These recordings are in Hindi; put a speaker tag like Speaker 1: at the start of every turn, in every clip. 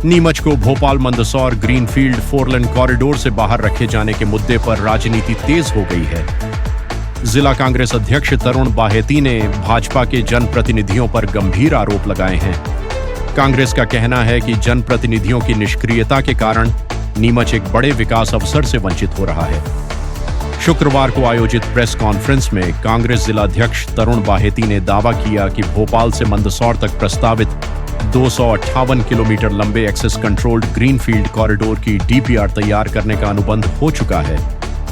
Speaker 1: नीमच को भोपाल मंदसौर ग्रीनफील्ड 4 लेन कॉरिडोर से बाहर रखे जाने के मुद्दे पर राजनीति तेज हो गई है। जिला कांग्रेस अध्यक्ष तरुण बाहेती ने भाजपा के जनप्रतिनिधियों पर गंभीर आरोप लगाए हैं। कांग्रेस का कहना है कि जनप्रतिनिधियों की निष्क्रियता के कारण नीमच एक बड़े विकास अवसर से वंचित हो रहा है। शुक्रवार को आयोजित प्रेस कॉन्फ्रेंस में कांग्रेस जिलाध्यक्ष तरुण बाहेती ने दावा किया कि भोपाल से मंदसौर तक प्रस्तावित 258 किलोमीटर लंबे एक्सेस कंट्रोल्ड ग्रीनफील्ड कॉरिडोर की डीपीआर तैयार करने का अनुबंध हो चुका है।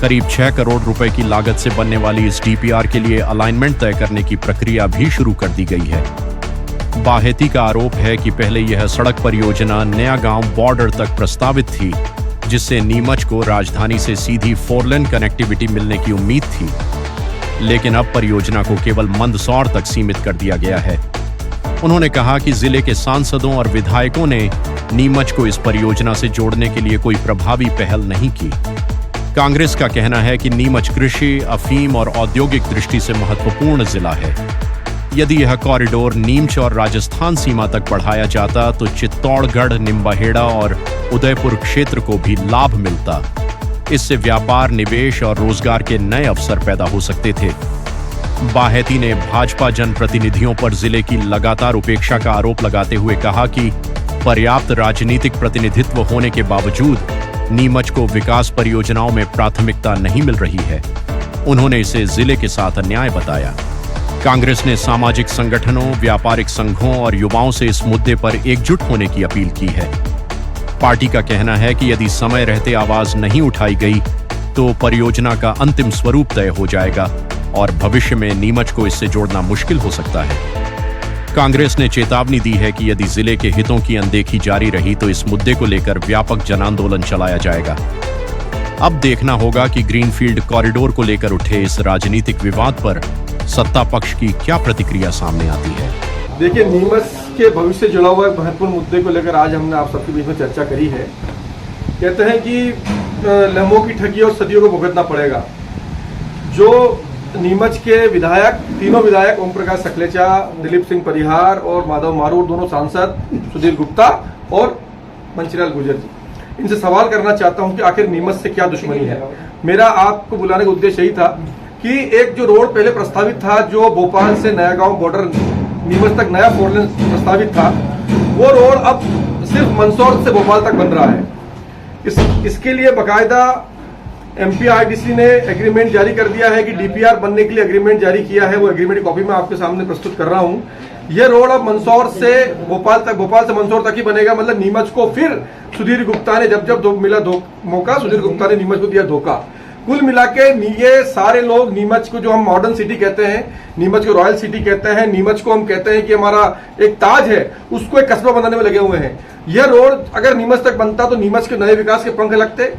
Speaker 1: करीब 6 करोड़ रुपए की लागत से बनने वाली इस डीपीआर के लिए अलाइनमेंट तय करने की प्रक्रिया भी शुरू कर दी गई है। बाहेती का आरोप है कि पहले यह सड़क परियोजना नया गांव बॉर्डर तक प्रस्तावित थी, जिससे नीमच को राजधानी से सीधी 4 लेन कनेक्टिविटी मिलने की उम्मीद थी, लेकिन अब परियोजना को केवल मंदसौर तक सीमित कर दिया गया है। उन्होंने कहा कि जिले के सांसदों और विधायकों ने नीमच को इस परियोजना से जोड़ने के लिए कोई प्रभावी पहल नहीं की। कांग्रेस का कहना है कि नीमच कृषि, अफीम और औद्योगिक दृष्टि से महत्वपूर्ण जिला है। यदि यह कॉरिडोर नीमच और राजस्थान सीमा तक बढ़ाया जाता तो चित्तौड़गढ़, निम्बाहेड़ा और उदयपुर क्षेत्र को भी लाभ मिलता। इससे व्यापार, निवेश और रोजगार के नए अवसर पैदा हो सकते थे। बाहेती ने भाजपा जनप्रतिनिधियों पर जिले की लगातार उपेक्षा का आरोप लगाते हुए कहा कि पर्याप्त राजनीतिक प्रतिनिधित्व होने के बावजूद नीमच को विकास परियोजनाओं में प्राथमिकता नहीं मिल रही है। उन्होंने इसे जिले के साथ अन्याय बताया। कांग्रेस ने सामाजिक संगठनों, व्यापारिक संघों और युवाओं से इस मुद्दे पर एकजुट होने की अपील की है। पार्टी का कहना है कि यदि समय रहते आवाज नहीं उठाई गई तो परियोजना का अंतिम स्वरूप तय हो जाएगा और भविष्य में नीमच को इससे जोड़ना मुश्किल हो सकता है। कांग्रेस ने चेतावनी दी है कि यदि जिले के हितों की अनदेखी जारी रही तो इस मुद्दे को लेकर व्यापक जनांदोलन चलाया जाएगा। अब देखना होगा कि ग्रीनफील्ड कॉरिडोर को लेकर उठे इस राजनीतिक विवाद पर सत्ता पक्ष की क्या प्रतिक्रिया सामने आती है।
Speaker 2: देखिए, नीमच के भविष्य से जुड़ा हुआ एक महत्वपूर्ण मुद्दे को लेकर आज हमने आप सबके बीच में चर्चा करी है। कहते हैं कि लम्हों की ठगी और सदियों को भुगतना पड़ेगा। जो नीमच के विधायक, तीनों विधायक ओम प्रकाश सकलेचा, दिलीप सिंह परिहार और माधव मारूर, दोनों सांसद सुधीर गुप्ता और मंचीलाल गुर्जर जी, इनसे सवाल करना चाहता हूं कि आखिर नीमच से क्या दुश्मनी है। मेरा आपको बुलाने का उद्देश्य यही था कि एक जो रोड पहले प्रस्तावित था, जो भोपाल से नया गांव बॉर्डर नीमच तक नया 4 लेन प्रस्तावित था, वो रोड अब सिर्फ मंदसौर से भोपाल तक बन रहा है। इसके लिए बाकायदा एमपीआरडीसी ने एग्रीमेंट जारी कर दिया है कि डीपीआर बनने के लिए एग्रीमेंट जारी किया है। वो एग्रीमेंट की कॉपी मैं आपके सामने प्रस्तुत कर रहा हूं। यह रोड अब मंदसौर से भोपाल तक, भोपाल से मंदसौर तक ही बनेगा। मतलब नीमच को फिर सुधीर गुप्ता ने जब मिला मौका, सुधीर गुप्ता ने नीमच को दिया धोखा। कुल मिला के ये सारे लोग नीमच को, जो हम मॉडर्न सिटी कहते हैं, नीमच को रॉयल सिटी कहते हैं, नीमच को हम कहते हैं कि हमारा एक ताज है, उसको एक कस्बा बनाने में लगे हुए हैं। यह रोड अगर नीमच तक बनता तो नीमच के नए विकास के पंख लगते।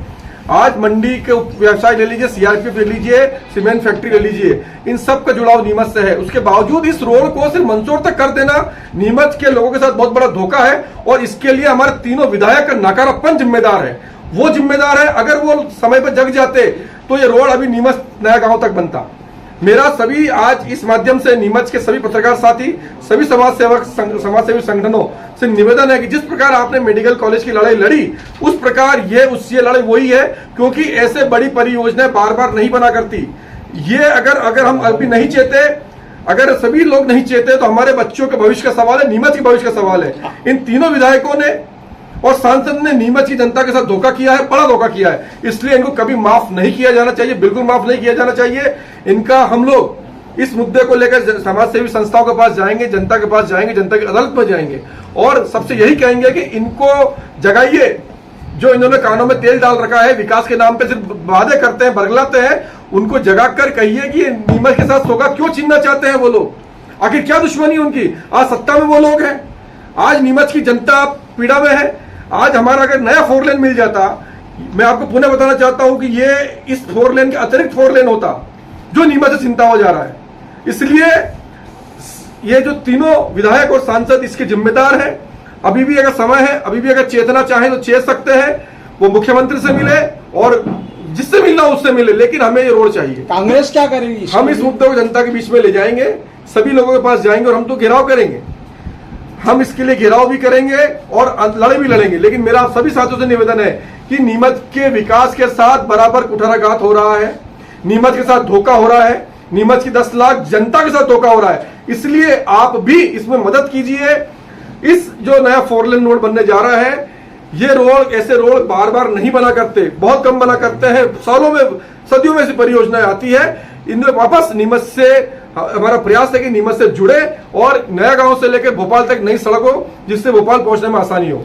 Speaker 2: आज मंडी के व्यवसाय ले लीजिए, सीआरपीएफ ले लीजिए, सीमेंट फैक्ट्री ले लीजिए, इन सब का जुड़ाव नीमच से है। उसके बावजूद इस रोड को सिर्फ मंदसौर तक कर देना नीमच के लोगों के साथ बहुत बड़ा धोखा है और इसके लिए हमारे तीनों विधायक का नकारात्मक जिम्मेदार है। वो जिम्मेदार है, अगर वो समय पर जग जाते तो ये रोड अभी नीमच नया गांव तक बनता। मेरा सभी आज इस माध्यम से नीमच के सभी पत्रकार साथी, सभी समाजसेवी संगठनों से निवेदन है कि जिस प्रकार आपने मेडिकल कॉलेज की लड़ाई लड़ी, उस प्रकार ये लड़ाई वही है, क्योंकि ऐसे बड़ी परियोजनाएं बार बार नहीं बना करती। ये अगर हम अभी नहीं चेते, अगर सभी लोग नहीं चेते तो हमारे बच्चों के भविष्य का सवाल है, नीमच के भविष्य का सवाल है। इन तीनों विधायकों ने और सांसद ने नीमच की जनता के साथ धोखा किया है, बड़ा धोखा किया है। इसलिए इनको कभी माफ नहीं किया जाना चाहिए, बिल्कुल माफ नहीं किया जाना चाहिए। इनका हम लोग इस मुद्दे को लेकर समाजसेवी संस्थाओं के पास जाएंगे, जनता के पास जाएंगे, जनता की अदालत में जाएंगे और सबसे यही कहेंगे कि इनको जगाइए। जो इन्होंने कानों में तेल डाल रखा है, विकास के नाम पे सिर्फ वादे करते हैं, बरगलाते हैं, उनको जगाकर कहिए कि नीमच के साथ सौगात क्यों छीनना चाहते हैं वो लोग। आखिर क्या दुश्मनी उनकी? आज सत्ता में वो लोग हैं, आज नीमच की जनता पीड़ा में है। आज हमारा अगर नया 4 लेन मिल जाता, मैं आपको पुनः बताना चाहता हूं कि ये इस 4 लेन के अतिरिक्त 4 लेन होता जो नीमच से चिंता हो जा रहा है। इसलिए ये जो तीनों विधायक और सांसद इसके जिम्मेदार हैं। अभी भी अगर समय है, अभी भी अगर चेतना चाहे तो चेत सकते हैं। वो मुख्यमंत्री से मिले और जिससे मिलना उससे मिले, लेकिन हमें ये रोड चाहिए।
Speaker 3: कांग्रेस क्या करेगी?
Speaker 2: हम इस मुद्दे को जनता के बीच में ले जाएंगे, सभी लोगों के पास जाएंगे और हम तो घेराव करेंगे। हम इसके लिए घेराव भी करेंगे और लड़ाई भी लड़ेंगे। लेकिन मेरा आप सभी साथियों से निवेदन है कि नीमच के विकास के साथ बराबर कुठाराघात हो रहा है, नीमच के साथ धोखा हो रहा है, नीमच की 10 लाख जनता के साथ धोखा हो रहा है। इसलिए आप भी इसमें मदद कीजिए। इस जो नया 4 लेन रोड बनने जा रहा है, ये रोड ऐसे रोड बार बार नहीं बना करते, बहुत कम बना करते हैं, सालों में सदियों में ऐसी परियोजनाएं आती है। इनमें वापस नीमच से हमारा प्रयास है कि नीमच से जुड़े और नया गांव से लेकर भोपाल तक नई सड़क हो, जिससे भोपाल पहुंचने में आसानी हो।